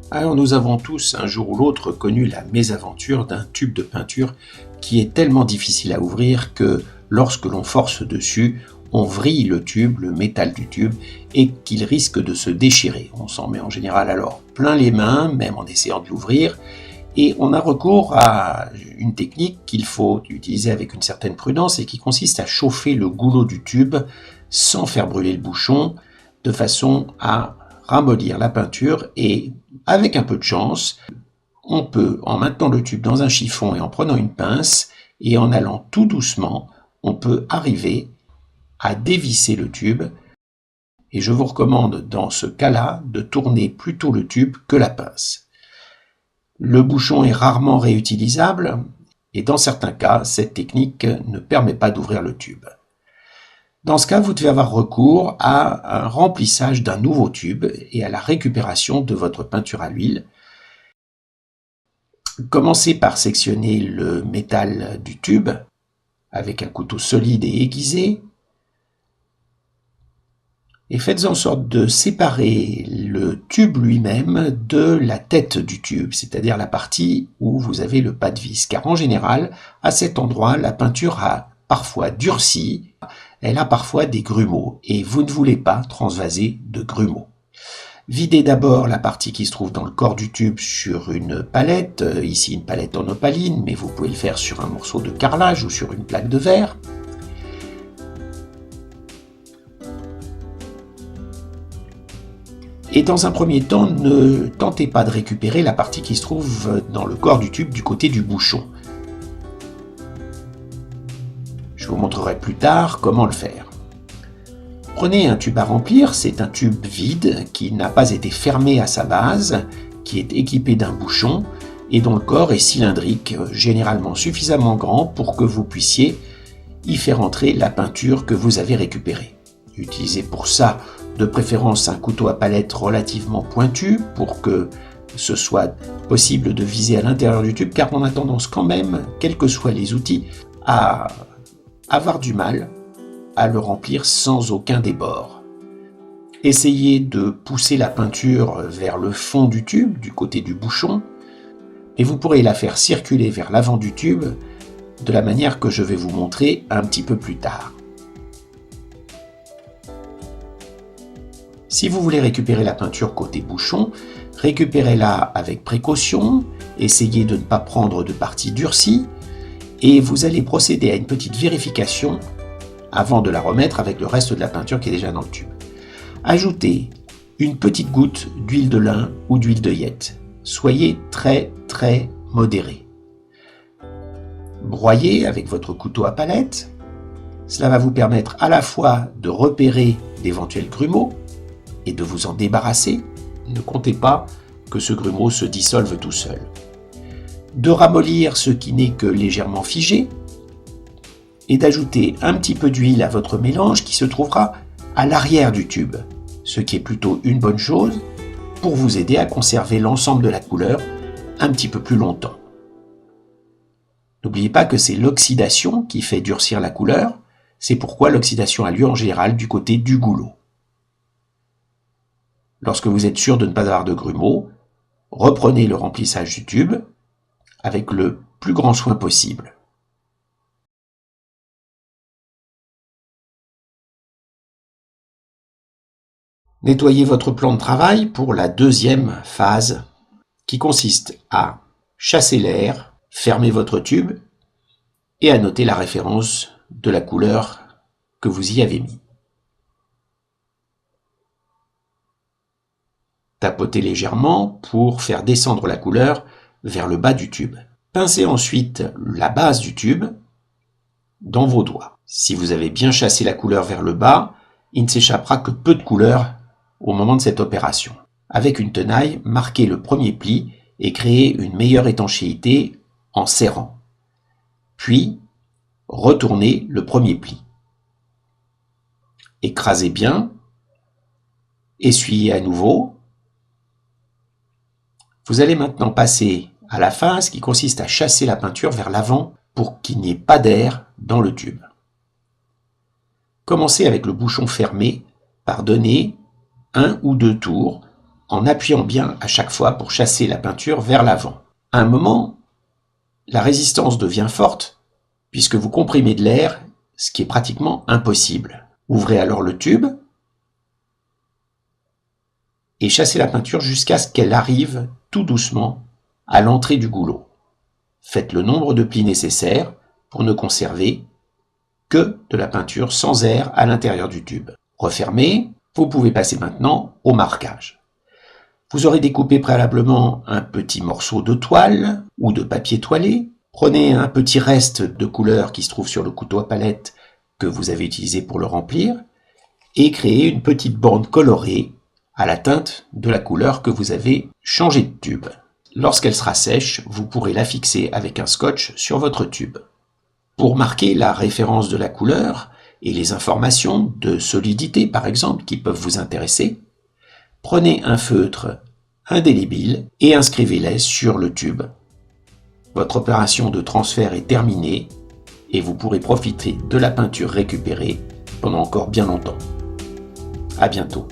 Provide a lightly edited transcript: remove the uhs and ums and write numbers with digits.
Alors nous avons tous un jour ou l'autre connu la mésaventure d'un tube de peinture qui est tellement difficile à ouvrir que lorsque l'on force dessus, on vrille le tube, le métal du tube, et qu'il risque de se déchirer. On s'en met en général alors plein les mains, même en essayant de l'ouvrir, et on a recours à une technique qu'il faut utiliser avec une certaine prudence et qui consiste à chauffer le goulot du tube sans faire brûler le bouchon, de façon à ramollir la peinture et avec un peu de chance, on peut, en maintenant le tube dans un chiffon et en prenant une pince et en allant tout doucement, on peut arriver à dévisser le tube. Et je vous recommande dans ce cas-là de tourner plutôt le tube que la pince. Le bouchon est rarement réutilisable et dans certains cas, cette technique ne permet pas d'ouvrir le tube. Dans ce cas, vous devez avoir recours à un remplissage d'un nouveau tube et à la récupération de votre peinture à l'huile. Commencez par sectionner le métal du tube avec un couteau solide et aiguisé et faites en sorte de séparer le tube lui-même de la tête du tube, c'est-à-dire la partie où vous avez le pas de vis, car en général, à cet endroit, la peinture a parfois durci, elle a parfois des grumeaux, et vous ne voulez pas transvaser de grumeaux. Videz d'abord la partie qui se trouve dans le corps du tube sur une palette, ici une palette en opaline, mais vous pouvez le faire sur un morceau de carrelage ou sur une plaque de verre. Et dans un premier temps, ne tentez pas de récupérer la partie qui se trouve dans le corps du tube du côté du bouchon. Je vous montrerai plus tard comment le faire. Prenez un tube à remplir, c'est un tube vide qui n'a pas été fermé à sa base, qui est équipé d'un bouchon et dont le corps est cylindrique, généralement suffisamment grand pour que vous puissiez y faire entrer la peinture que vous avez récupérée. Utilisez pour ça de préférence un couteau à palette relativement pointu pour que ce soit possible de viser à l'intérieur du tube, car on a tendance quand même, quels que soient les outils, à avoir du mal à le remplir sans aucun débord. Essayez de pousser la peinture vers le fond du tube, du côté du bouchon, et vous pourrez la faire circuler vers l'avant du tube de la manière que je vais vous montrer un petit peu plus tard. Si vous voulez récupérer la peinture côté bouchon, récupérez-la avec précaution, essayez de ne pas prendre de partie durcie, et vous allez procéder à une petite vérification avant de la remettre avec le reste de la peinture qui est déjà dans le tube. Ajoutez une petite goutte d'huile de lin ou d'huile d'œillette. Soyez très modéré. Broyez avec votre couteau à palette. Cela va vous permettre à la fois de repérer d'éventuels grumeaux et de vous en débarrasser. Ne comptez pas que ce grumeau se dissolve tout seul. De ramollir ce qui n'est que légèrement figé et d'ajouter un petit peu d'huile à votre mélange qui se trouvera à l'arrière du tube, ce qui est plutôt une bonne chose pour vous aider à conserver l'ensemble de la couleur un petit peu plus longtemps. N'oubliez pas que c'est l'oxydation qui fait durcir la couleur, c'est pourquoi l'oxydation a lieu en général du côté du goulot. Lorsque vous êtes sûr de ne pas avoir de grumeaux, reprenez le remplissage du tube avec le plus grand soin possible. Nettoyez votre plan de travail pour la deuxième phase qui consiste à chasser l'air, fermer votre tube et à noter la référence de la couleur que vous y avez mis. Tapotez légèrement pour faire descendre la couleur vers le bas du tube. Pincez ensuite la base du tube dans vos doigts. Si vous avez bien chassé la couleur vers le bas, il ne s'échappera que peu de couleur au moment de cette opération. Avec une tenaille, marquez le premier pli et créez une meilleure étanchéité en serrant. Puis, retournez le premier pli. Écrasez bien, essuyez à nouveau. Vous allez maintenant passer à la phase qui consiste à chasser la peinture vers l'avant pour qu'il n'y ait pas d'air dans le tube. Commencez avec le bouchon fermé par donner un ou deux tours en appuyant bien à chaque fois pour chasser la peinture vers l'avant. À un moment, la résistance devient forte puisque vous comprimez de l'air, ce qui est pratiquement impossible. Ouvrez alors le tube et chassez la peinture jusqu'à ce qu'elle arrive tout doucement à l'entrée du goulot. Faites le nombre de plis nécessaires pour ne conserver que de la peinture sans air à l'intérieur du tube. Refermez, vous pouvez passer maintenant au marquage. Vous aurez découpé préalablement un petit morceau de toile ou de papier toilé. Prenez un petit reste de couleur qui se trouve sur le couteau à palette que vous avez utilisé pour le remplir et créez une petite bande colorée à la teinte de la couleur que vous avez changé de tube. Lorsqu'elle sera sèche, vous pourrez la fixer avec un scotch sur votre tube. Pour marquer la référence de la couleur et les informations de solidité par exemple qui peuvent vous intéresser, prenez un feutre indélébile et inscrivez-les sur le tube. Votre opération de transfert est terminée et vous pourrez profiter de la peinture récupérée pendant encore bien longtemps. À bientôt.